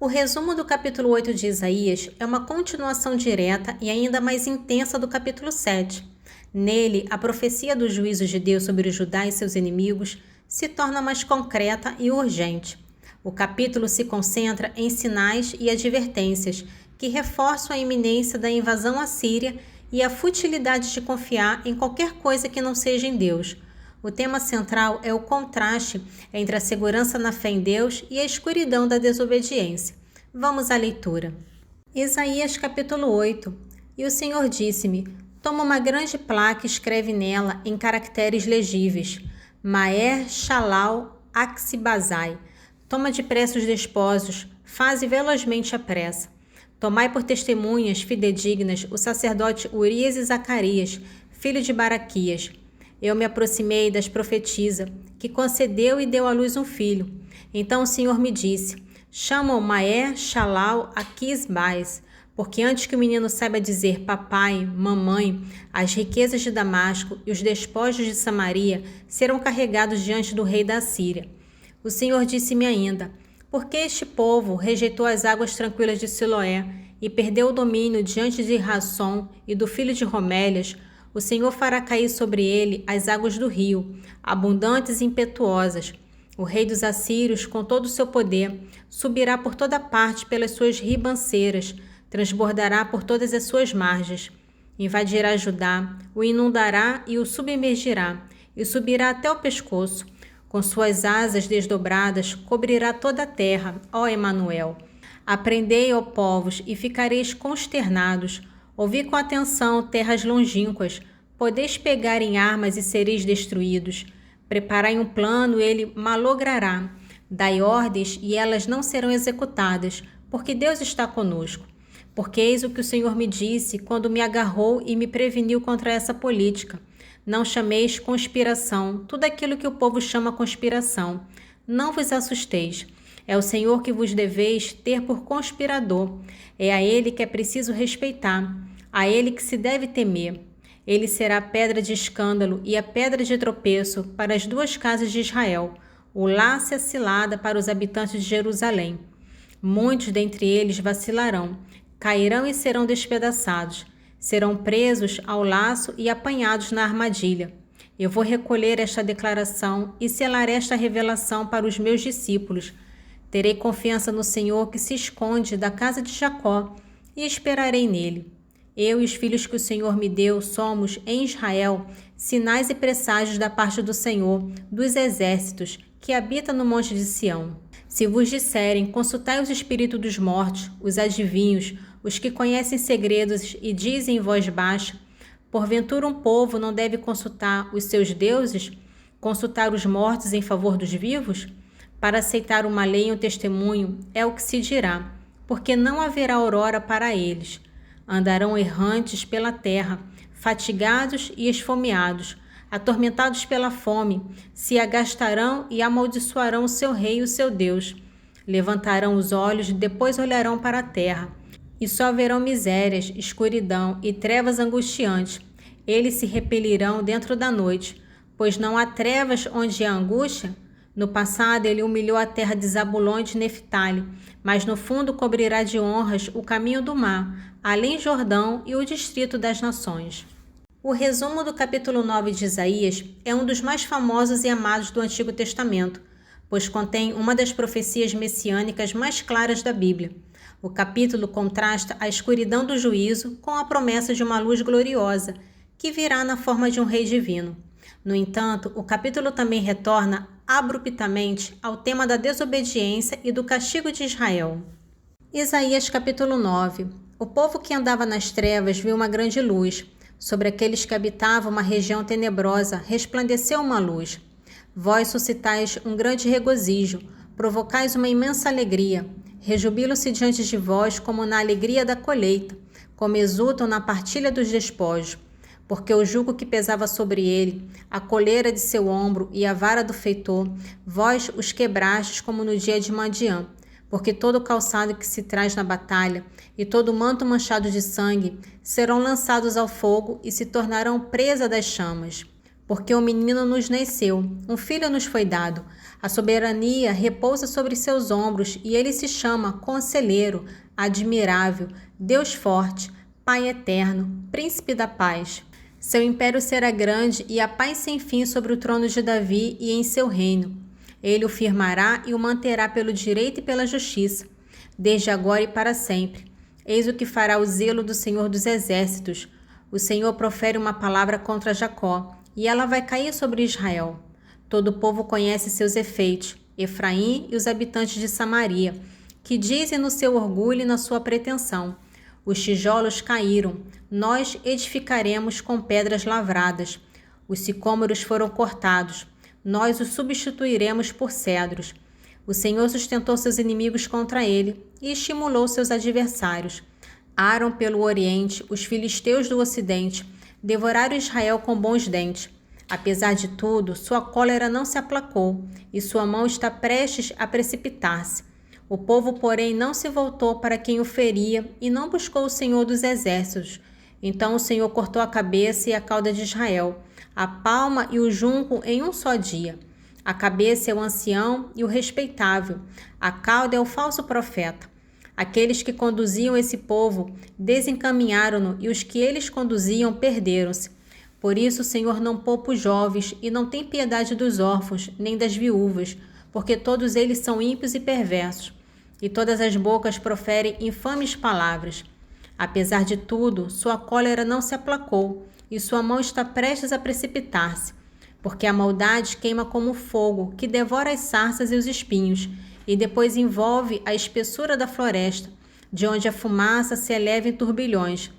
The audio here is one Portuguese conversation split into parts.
O resumo do capítulo 8 de Isaías é uma continuação direta e ainda mais intensa do capítulo 7. Nele, a profecia dos juízos de Deus sobre Judá e seus inimigos se torna mais concreta e urgente. O capítulo se concentra em sinais e advertências que reforçam a iminência da invasão assíria e a futilidade de confiar em qualquer coisa que não seja em Deus. O tema central é o contraste entre a segurança na fé em Deus e a escuridão da desobediência. Vamos à leitura. Isaías capítulo 8. E o Senhor disse-me: toma uma grande placa e escreve nela, em caracteres legíveis, Maer Shalal Aksibazai. Toma depressa os desposos, faze velozmente a pressa. Tomai por testemunhas fidedignas o sacerdote Urias e Zacarias, filho de Baraquias. Eu me aproximei das profetisa, que concedeu e deu à luz um filho. Então o Senhor me disse: chama-o Maer Shalal Akisbaz, porque antes que o menino saiba dizer papai, mamãe, as riquezas de Damasco e os despojos de Samaria serão carregados diante do rei da Assíria. O Senhor disse-me ainda: porque este povo rejeitou as águas tranquilas de Siloé e perdeu o domínio diante de Rasson e do filho de Romélias, o Senhor fará cair sobre ele as águas do rio, abundantes e impetuosas. O rei dos assírios, com todo o seu poder, subirá por toda parte pelas suas ribanceiras, transbordará por todas as suas margens. Invadirá Judá, o inundará e o submergirá, e subirá até o pescoço. Com suas asas desdobradas, cobrirá toda a terra, ó Emanuel. Aprendei, ó povos, e ficareis consternados. Ouvi com atenção, terras longínquas, podeis pegar em armas e sereis destruídos. Preparai um plano, ele malogrará. Dai ordens, e elas não serão executadas, porque Deus está conosco. Porque eis o que o Senhor me disse quando me agarrou e me preveniu contra essa política. Não chameis conspiração, tudo aquilo que o povo chama conspiração. Não vos assusteis. É o Senhor que vos deveis ter por conspirador. É a ele que é preciso respeitar, a ele que se deve temer. Ele será pedra de escândalo e a pedra de tropeço para as duas casas de Israel, o laço e a cilada para os habitantes de Jerusalém. Muitos dentre eles vacilarão, cairão e serão despedaçados, serão presos ao laço e apanhados na armadilha. Eu vou recolher esta declaração e selar esta revelação para os meus discípulos. Terei confiança no Senhor que se esconde da casa de Jacó e esperarei nele. Eu e os filhos que o Senhor me deu somos, em Israel, sinais e presságios da parte do Senhor, dos exércitos, que habita no monte de Sião. Se vos disserem, consultai os espíritos dos mortos, os adivinhos, os que conhecem segredos e dizem em voz baixa, porventura um povo não deve consultar os seus deuses, consultar os mortos em favor dos vivos? Para aceitar uma lei e um testemunho é o que se dirá, porque não haverá aurora para eles. Andarão errantes pela terra, fatigados e esfomeados, atormentados pela fome, se agastarão e amaldiçoarão o seu rei e o seu Deus. Levantarão os olhos e depois olharão para a terra, e só verão misérias, escuridão e trevas angustiantes. Eles se repelirão dentro da noite, pois não há trevas onde há angústia. No passado ele humilhou a terra de Zabulon e de Neftali, mas no fundo cobrirá de honras o caminho do mar, além Jordão e o distrito das nações. O resumo do capítulo 9 de Isaías é um dos mais famosos e amados do Antigo Testamento, pois contém uma das profecias messiânicas mais claras da Bíblia. O capítulo contrasta a escuridão do juízo com a promessa de uma luz gloriosa, que virá na forma de um rei divino. No entanto, o capítulo também retorna abruptamente ao tema da desobediência e do castigo de Israel. Isaías capítulo 9. O povo que andava nas trevas viu uma grande luz. Sobre aqueles que habitavam uma região tenebrosa resplandeceu uma luz. Vós suscitais um grande regozijo, provocais uma imensa alegria. Rejubilam-se diante de vós como na alegria da colheita, como exultam na partilha dos despojos. Porque o jugo que pesava sobre ele, a coleira de seu ombro e a vara do feitor, vós os quebrastes como no dia de Madiã. Porque todo o calçado que se traz na batalha e todo o manto manchado de sangue serão lançados ao fogo e se tornarão presa das chamas. Porque um menino nos nasceu, um filho nos foi dado, A soberania repousa sobre seus ombros e ele se chama Conselheiro, Admirável, Deus Forte, Pai Eterno, Príncipe da Paz. Seu império será grande e a paz sem fim sobre o trono de Davi e em seu reino. Ele o firmará e o manterá pelo direito e pela justiça, desde agora e para sempre. Eis o que fará o zelo do Senhor dos Exércitos. O Senhor profere uma palavra contra Jacó, e ela vai cair sobre Israel. Todo o povo conhece seus efeitos, Efraim e os habitantes de Samaria, que dizem no seu orgulho e na sua pretensão: os tijolos caíram, nós edificaremos com pedras lavradas. Os sicômoros foram cortados, nós os substituiremos por cedros. O Senhor sustentou seus inimigos contra ele e estimulou seus adversários. Aram pelo oriente, os filisteus do ocidente, devoraram Israel com bons dentes. Apesar de tudo, sua cólera não se aplacou e sua mão está prestes a precipitar-se. O povo, porém, não se voltou para quem o feria e não buscou o Senhor dos Exércitos. Então o Senhor cortou a cabeça e a cauda de Israel, a palma e o junco em um só dia. A cabeça é o ancião e o respeitável, a cauda é o falso profeta. Aqueles que conduziam esse povo desencaminharam-no e os que eles conduziam perderam-se. Por isso o Senhor não poupa os jovens e não tem piedade dos órfãos, nem das viúvas, porque todos eles são ímpios e perversos, e todas as bocas proferem infames palavras. Apesar de tudo, sua cólera não se aplacou, e sua mão está prestes a precipitar-se, porque a maldade queima como fogo, que devora as sarças e os espinhos, e depois envolve a espessura da floresta, de onde a fumaça se eleva em turbilhões.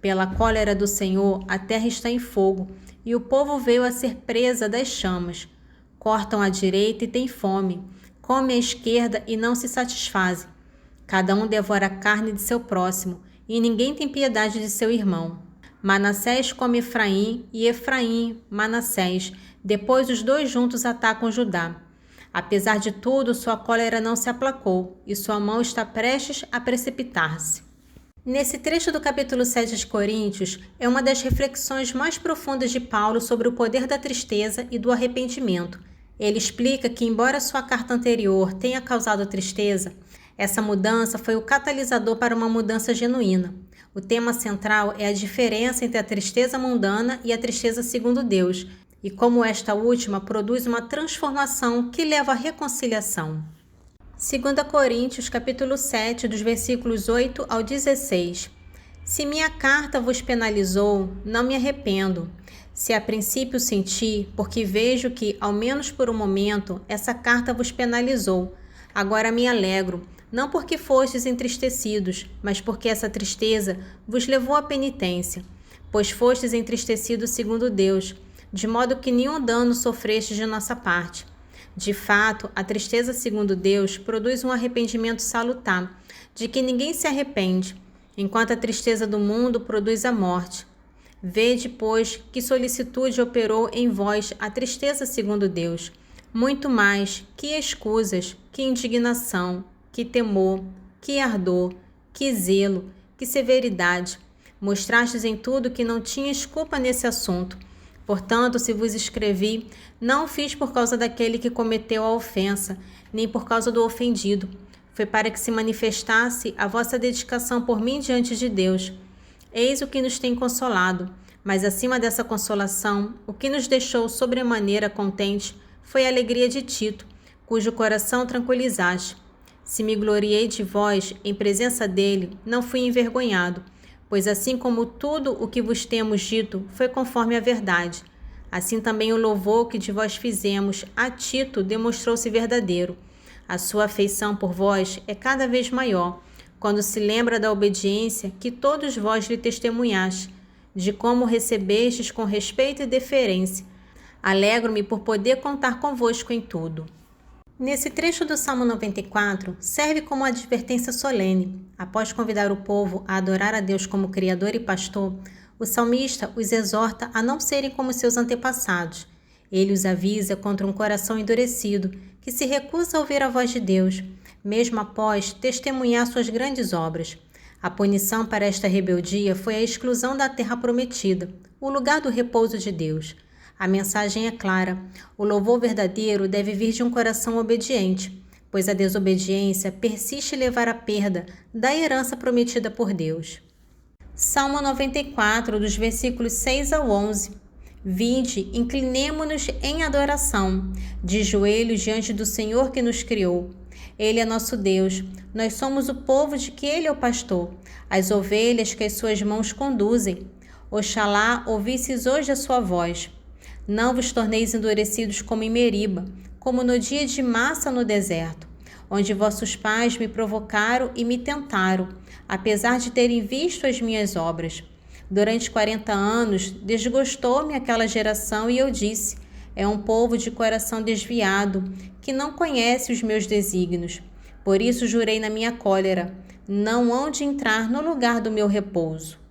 Pela cólera do Senhor, a terra está em fogo, e o povo veio a ser presa das chamas. Cortam à direita e têm fome, comem à esquerda e não se satisfazem. Cada um devora a carne de seu próximo, e ninguém tem piedade de seu irmão. Manassés come Efraim, e Efraim, Manassés. Depois os dois juntos atacam Judá. Apesar de tudo, sua cólera não se aplacou, e sua mão está prestes a precipitar-se. Nesse trecho do capítulo 7 de Coríntios, é uma das reflexões mais profundas de Paulo sobre o poder da tristeza e do arrependimento. Ele explica que, embora sua carta anterior tenha causado tristeza, essa mudança foi o catalisador para uma mudança genuína. O tema central é a diferença entre a tristeza mundana e a tristeza segundo Deus, e como esta última produz uma transformação que leva à reconciliação. 2 Coríntios, capítulo 7, dos versículos 8 ao 16. Se minha carta vos penalizou, não me arrependo. Se a princípio senti, porque vejo que, ao menos por um momento, essa carta vos penalizou. Agora me alegro, não porque fostes entristecidos, mas porque essa tristeza vos levou à penitência, pois fostes entristecidos segundo Deus, de modo que nenhum dano sofrestes de nossa parte. De fato, a tristeza segundo Deus produz um arrependimento salutar, de que ninguém se arrepende, enquanto a tristeza do mundo produz a morte. Vede, pois, que solicitude operou em vós a tristeza segundo Deus, muito mais que escusas, que indignação, que temor, que ardor, que zelo, que severidade. Mostrastes em tudo que não tinhas culpa nesse assunto. Portanto, se vos escrevi, não o fiz por causa daquele que cometeu a ofensa, nem por causa do ofendido. Foi para que se manifestasse a vossa dedicação por mim diante de Deus. Eis o que nos tem consolado, mas acima dessa consolação, o que nos deixou sobremaneira contente foi a alegria de Tito, cujo coração tranquilizaste. Se me gloriei de vós, em presença dele, não fui envergonhado, pois assim como tudo o que vos temos dito foi conforme a verdade, assim também o louvor que de vós fizemos a Tito demonstrou-se verdadeiro. A sua afeição por vós é cada vez maior, quando se lembra da obediência que todos vós lhe testemunhaste, de como recebestes com respeito e deferência. Alegro-me por poder contar convosco em tudo. Nesse trecho do Salmo 94, serve como advertência solene. Após convidar o povo a adorar a Deus como Criador e Pastor, o salmista os exorta a não serem como seus antepassados. Ele os avisa contra um coração endurecido, que se recusa a ouvir a voz de Deus, mesmo após testemunhar suas grandes obras. A punição para esta rebeldia foi a exclusão da terra prometida, o lugar do repouso de Deus. A mensagem é clara: o louvor verdadeiro deve vir de um coração obediente, pois a desobediência persiste em levar à perda da herança prometida por Deus. Salmo 94, dos versículos 6 ao 11. Vinde, inclinemo-nos em adoração, de joelhos diante do Senhor que nos criou. Ele é nosso Deus, nós somos o povo de que Ele é o pastor, as ovelhas que as suas mãos conduzem. Oxalá ouvisseis hoje a sua voz. Não vos torneis endurecidos como em Meriba, como no dia de Massa no deserto, onde vossos pais me provocaram e me tentaram, apesar de terem visto as minhas obras. Durante 40 anos, desgostou-me aquela geração e eu disse: é um povo de coração desviado, que não conhece os meus desígnios. Por isso jurei na minha cólera: não hão de entrar no lugar do meu repouso.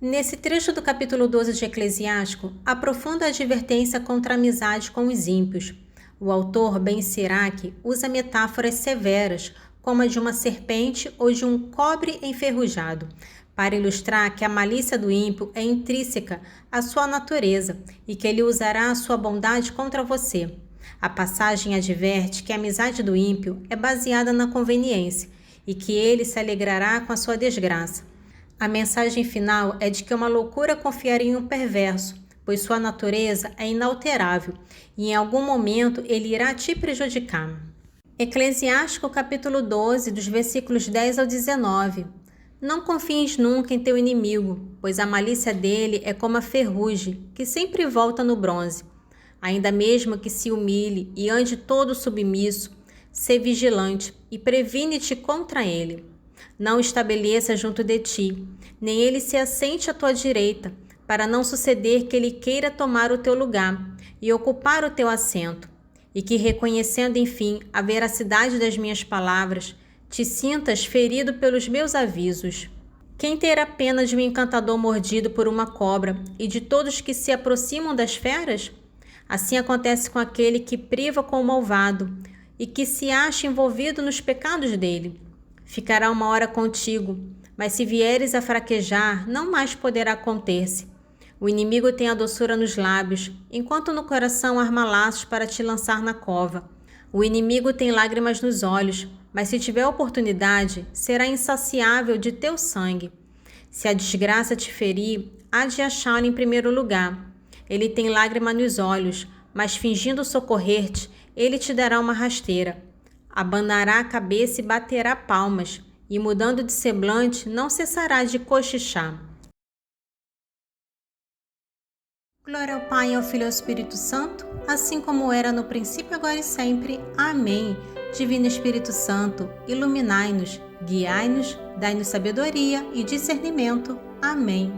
Nesse trecho do capítulo 12 de Eclesiástico, há profunda advertência contra a amizade com os ímpios. O autor Ben Sirac usa metáforas severas, como a de uma serpente ou de um cobre enferrujado, para ilustrar que a malícia do ímpio é intrínseca à sua natureza e que ele usará a sua bondade contra você. A passagem adverte que a amizade do ímpio é baseada na conveniência e que ele se alegrará com a sua desgraça. A mensagem final é de que é uma loucura confiar em um perverso, pois sua natureza é inalterável e em algum momento ele irá te prejudicar. Eclesiástico capítulo 12, dos versículos 10 ao 19. Não confies nunca em teu inimigo, pois a malícia dele é como a ferrugem, que sempre volta no bronze. Ainda mesmo que se humilhe e ande todo submisso, sê vigilante e previne-te contra ele. Não estabeleça junto de ti, nem ele se assente à tua direita, para não suceder que ele queira tomar o teu lugar e ocupar o teu assento, e que, reconhecendo enfim a veracidade das minhas palavras, te sintas ferido pelos meus avisos. Quem terá pena de um encantador mordido por uma cobra e de todos que se aproximam das feras? Assim acontece com aquele que priva com o malvado e que se acha envolvido nos pecados dele. Ficará uma hora contigo, mas se vieres a fraquejar, não mais poderá conter-se. O inimigo tem a doçura nos lábios, enquanto no coração arma laços para te lançar na cova. O inimigo tem lágrimas nos olhos, mas se tiver oportunidade, será insaciável de teu sangue. Se a desgraça te ferir, há de achá-lo em primeiro lugar. Ele tem lágrima nos olhos, mas fingindo socorrer-te, ele te dará uma rasteira. Abanará a cabeça e baterá palmas, e mudando de semblante, não cessará de cochichar. Glória ao Pai, ao Filho e ao Espírito Santo, assim como era no princípio, agora e sempre. Amém. Divino Espírito Santo, iluminai-nos, guiai-nos, dai-nos sabedoria e discernimento. Amém.